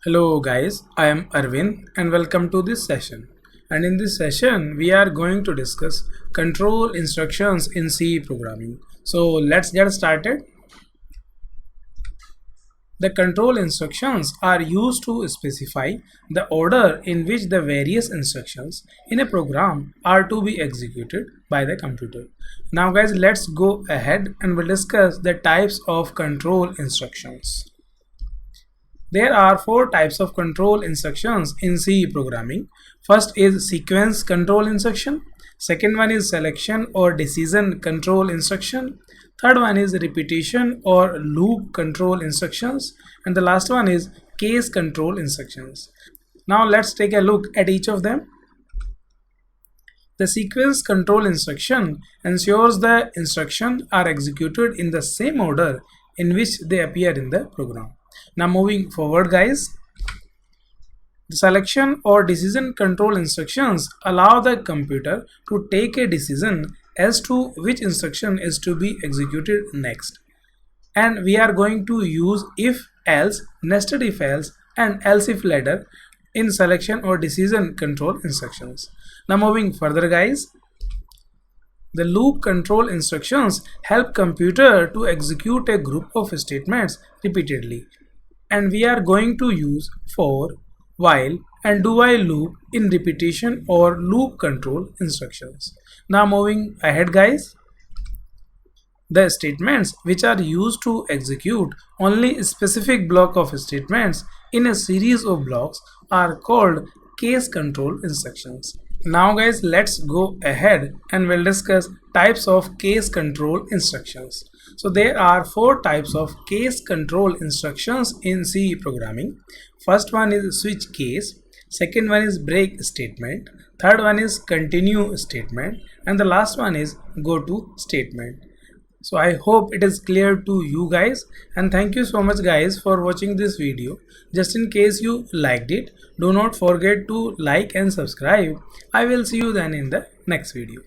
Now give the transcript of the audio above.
Hello guys, I am Arvind and welcome to this session. And in this session, we are going to discuss control instructions in C programming. So let's get started. The control instructions are used to specify the order in which the various instructions in a program are to be executed by the computer. Now guys, let's go ahead and we'll discuss the types of control instructions. There are four types of control instructions in C programming. First is sequence control instruction. Second one is selection or decision control instruction. Third one is repetition or loop control instructions. And the last one is case control instructions. Now let's take a look at each of them. The sequence control instruction ensures the instructions are executed in the same order in which they appear in the program. Now moving forward guys, the selection or decision control instructions allow the computer to take a decision as to which instruction is to be executed next. And we are going to use if else, nested if else and else if ladder in selection or decision control instructions. Now moving further guys, the loop control instructions help computer to execute a group of statements repeatedly. And we are going to use for, while and do while loop in repetition or loop control instructions. Now moving ahead guys, the statements which are used to execute only a specific block of statements in a series of blocks are called case control instructions. Now guys, let's go ahead and we'll discuss types of case control instructions. So there are four types of case control instructions in C programming. First one is switch case, second one is break statement, third one is continue statement, and the last one is go to statement. So I hope it is clear to you guys, and thank you so much guys for watching this video. Just in case you liked it, do not forget to like and subscribe. I will see you then in the next video.